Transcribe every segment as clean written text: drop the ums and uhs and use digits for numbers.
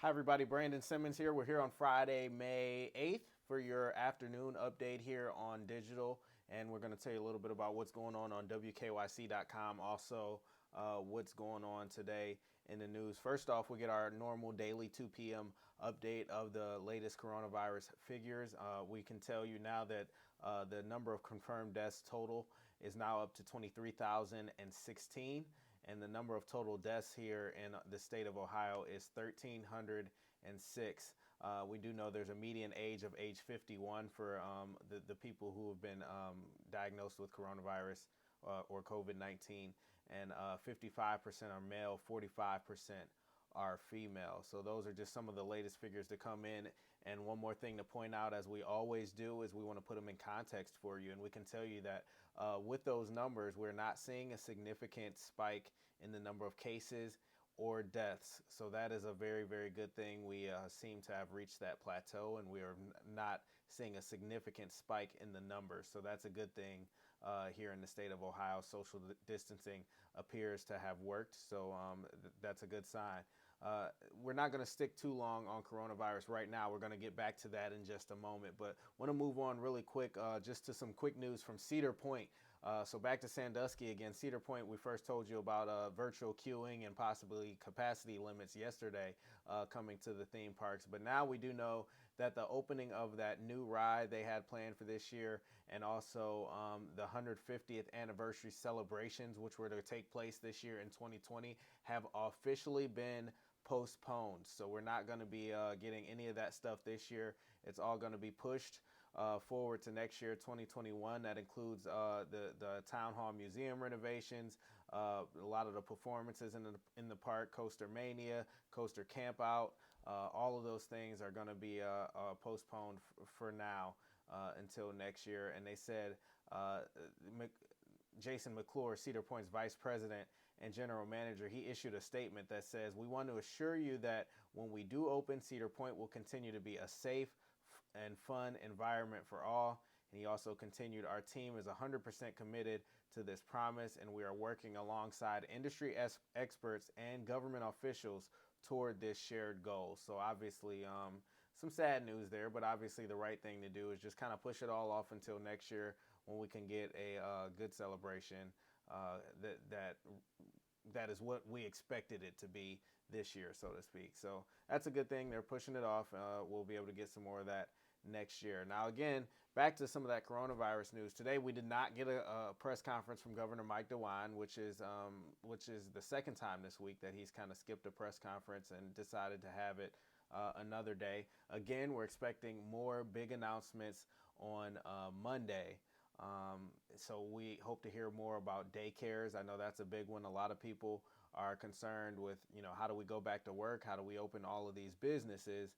Hi, everybody. Brandon Simmons here. We're here on Friday, May 8th for your afternoon update here on digital. And we're going to tell you a little bit about what's going on WKYC.com. Also, what's going on today in the news. First off, we get our normal daily 2 p.m. update of the latest coronavirus figures. We can tell you now that the number of confirmed deaths total is now up to 23,016. And the number of total deaths here in the state of Ohio is 1,306. We do know there's a median age of age 51 for the people who have been diagnosed with coronavirus or COVID-19, and 55% are male, 45% are female. So those are just some of the latest figures to come in. And one more thing to point out, as we always do, is we want to put them in context for you. And we can tell you that with those numbers, we're not seeing a significant spike in the number of cases or deaths. So that is a very, very good thing. We seem to have reached that plateau, and we are not seeing a significant spike in the numbers. So that's a good thing here in the state of Ohio. Social distancing appears to have worked. So that's a good sign. We're not going to stick too long on coronavirus right now. We're going to get back to that in just a moment, but want to move on really quick just to some quick news from Cedar Point. So back to Sandusky again. Cedar Point, we first told you about virtual queuing and possibly capacity limits yesterday coming to the theme parks. But now we do know that the opening of that new ride they had planned for this year, and also the 150th anniversary celebrations, which were to take place this year in 2020, have officially been postponed. So we're not going to be getting any of that stuff this year. It's all going to be pushed forward to next year, 2021. That includes the Town Hall Museum renovations, a lot of the performances in the park, Coaster Mania, Coaster Camp Out. All of those things are going to be postponed for now until next year. And they said Jason McClure, Cedar Point's vice president and general manager, he issued a statement that says, "We want to assure you that when we do open, Cedar Point will continue to be a safe and fun environment for all." And he also continued, "Our team is 100% committed to this promise, and we are working alongside industry experts and government officials toward this shared goal." So obviously some sad news there, but obviously the right thing to do is just kind of push it all off until next year when we can get a good celebration that is what we expected it to be this year, so to speak. So that's a good thing. They're pushing it off. We'll be able to get some more of that next year. Now, again, back to some of that coronavirus news. Today, we did not get a press conference from Governor Mike DeWine, which is the second time this week that he's kind of skipped a press conference and decided to have it another day. Again, we're expecting more big announcements on Monday. So we hope to hear more about daycares. I know that's a big one. A lot of people are concerned with, how do we go back to work? How do we open all of these businesses?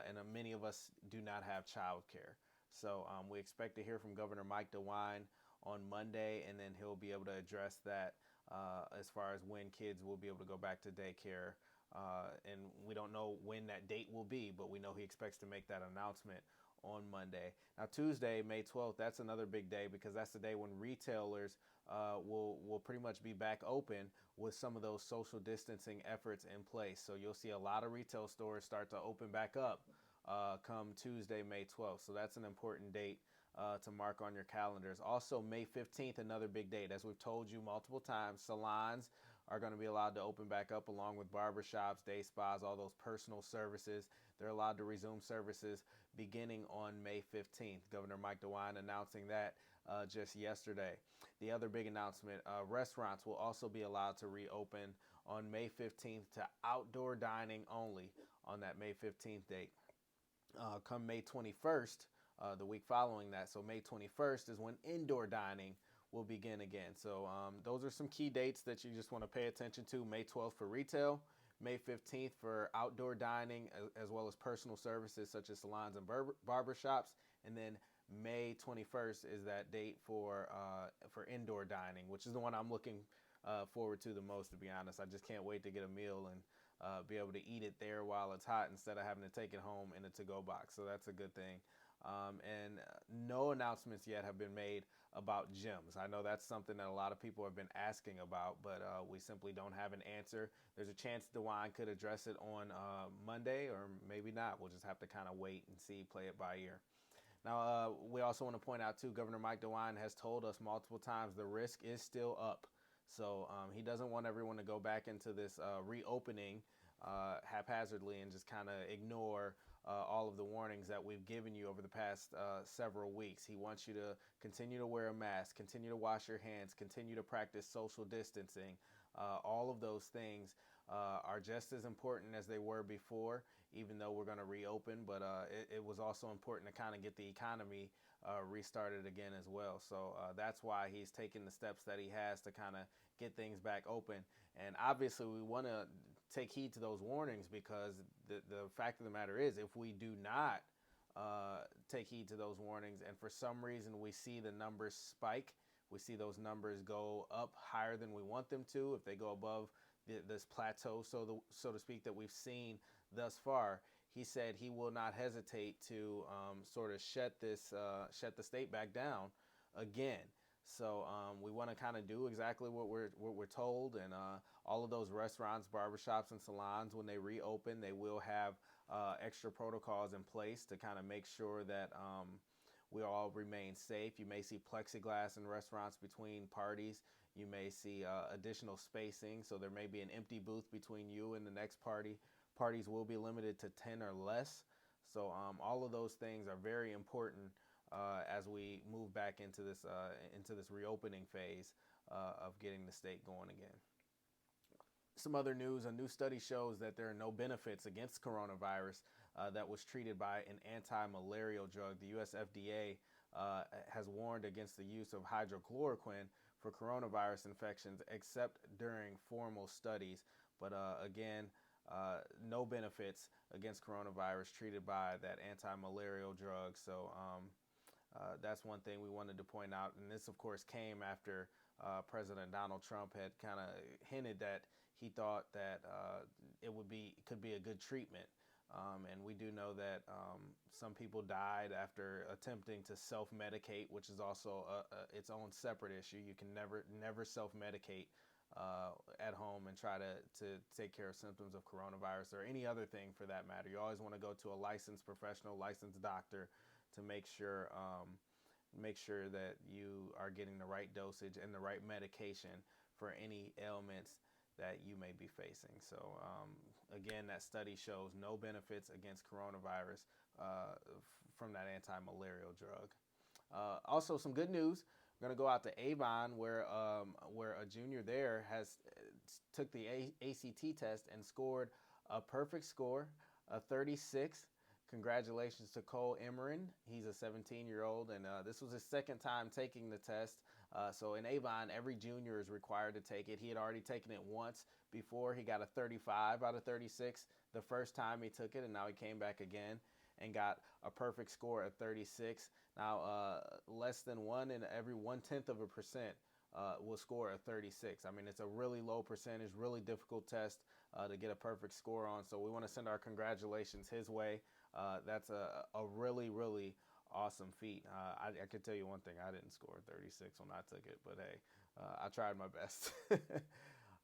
And many of us do not have childcare. So we expect to hear from Governor Mike DeWine on Monday, and then he'll be able to address that as far as when kids will be able to go back to daycare. And we don't know when that date will be, but we know he expects to make that announcement on Monday. Now, Tuesday, May 12th, that's another big day because that's the day when retailers will pretty much be back open with some of those social distancing efforts in place. So you'll see a lot of retail stores start to open back up come Tuesday, May 12th. So that's an important date to mark on your calendars. Also, May 15th, another big date. As we've told you multiple times, salons are going to be allowed to open back up along with barbershops, day spas, all those personal services. They're allowed to resume services beginning on May 15th. Governor Mike DeWine announcing that just yesterday. The other big announcement, restaurants will also be allowed to reopen on May 15th to outdoor dining only on that May 15th date. Come May 21st, the week following that, so May 21st is when indoor dining will begin again. So those are some key dates that you just want to pay attention to. May 12th for retail, May 15th for outdoor dining, as well as personal services such as salons and barbershops, and then May 21st is that date for indoor dining, which is the one I'm looking forward to the most, to be honest. I just can't wait to get a meal and be able to eat it there while it's hot instead of having to take it home in a to-go box. So that's a good thing. And no announcements yet have been made about gyms. I know that's something that a lot of people have been asking about, but we simply don't have an answer. There's a chance DeWine could address it on Monday, or maybe not. We'll just have to kind of wait and see, play it by ear. Now, we also want to point out, too, Governor Mike DeWine has told us multiple times the risk is still up. So he doesn't want everyone to go back into this reopening haphazardly and just kind of ignore all of the warnings that we've given you over the past several weeks. He wants you to continue to wear a mask, continue to wash your hands, continue to practice social distancing. All of those things are just as important as they were before, even though we're going to reopen. But it was also important to kind of get the economy restarted again as well. So that's why he's taking the steps that he has to kind of get things back open. And obviously we want to take heed to those warnings, because the fact of the matter is, if we do not take heed to those warnings, and for some reason we see the numbers spike, we see those numbers go up higher than we want them to, if they go above this plateau, so to speak, that we've seen thus far, he said he will not hesitate to sort of shut the state back down again. So we want to kind of do exactly what we're told, and all of those restaurants, barbershops, and salons, when they reopen, they will have extra protocols in place to kind of make sure that we all remain safe. You may see plexiglass in restaurants between parties. You may see additional spacing, so there may be an empty booth between you and the next party. Parties will be limited to 10 or less. So all of those things are very important as we move back into this reopening phase of getting the state going again. Some other news: a new study shows that there are no benefits against coronavirus that was treated by an anti-malarial drug. The U.S. FDA has warned against the use of hydrochloroquine for coronavirus infections, except during formal studies. But again, no benefits against coronavirus treated by that anti-malarial drug. So that's one thing we wanted to point out. And this, of course, came after President Donald Trump had kind of hinted that he thought that it could be a good treatment. And we do know that some people died after attempting to self-medicate, which is also its own separate issue. You can never self-medicate at home and try to take care of symptoms of coronavirus or any other thing for that matter. You always want to go to a licensed professional, licensed doctor to make sure that you are getting the right dosage and the right medication for any ailments that you may be facing. So again, that study shows no benefits against coronavirus from that anti-malarial drug. Also, some good news. We're going to go out to Avon, where a junior there took the ACT test and scored a perfect score, a 36. Congratulations to Cole Emmerin. He's a 17-year-old, and this was his second time taking the test. So in Avon, every junior is required to take it. He had already taken it once before. He got a 35 out of 36 the first time he took it, and now he came back again and got a perfect score at 36. Now, less than 1 in every 1/10 of a percent will score a 36. I mean, it's a really low percentage, really difficult test to get a perfect score on. So we want to send our congratulations his way. That's a really, really awesome feat. I can tell you one thing: I didn't score 36 when I took it, but hey, I tried my best.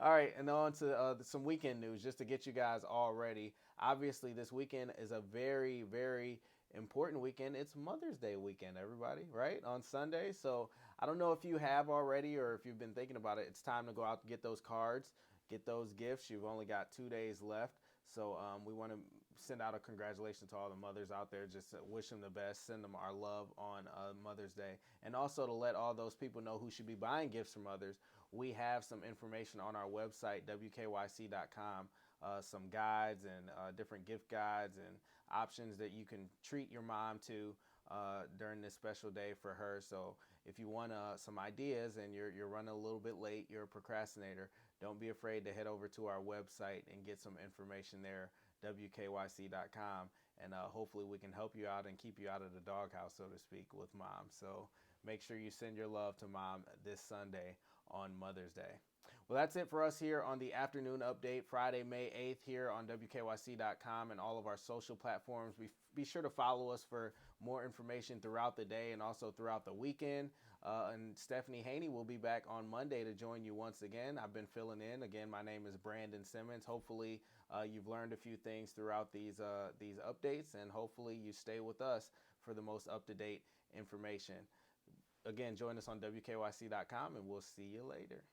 All right, and on to some weekend news, just to get you guys all ready. Obviously, this weekend is a very, very important weekend. It's Mother's Day weekend, everybody, right? On Sunday. So I don't know if you have already or if you've been thinking about it. It's time to go out and get those cards, get those gifts. You've only got 2 days left. So we want to send out a congratulations to all the mothers out there. Just wish them the best. Send them our love on Mother's Day. And also to let all those people know who should be buying gifts from others, we have some information on our website, WKYC.com, some guides and different gift guides and options that you can treat your mom to during this special day for her. So if you want some ideas and you're running a little bit late, you're a procrastinator, don't be afraid to head over to our website and get some information there, WKYC.com, and hopefully we can help you out and keep you out of the doghouse, so to speak, with mom. So make sure you send your love to mom this Sunday on Mother's Day. Well, that's it for us here on the afternoon update, Friday, May 8th, here on WKYC.com and all of our social platforms. Be sure to follow us for more information throughout the day and also throughout the weekend. And Stephanie Haney will be back on Monday to join you once again. I've been filling in. Again, my name is Brandon Simmons. Hopefully, you've learned a few things throughout these updates, and hopefully you stay with us for the most up-to-date information. Again, join us on WKYC.com, and we'll see you later.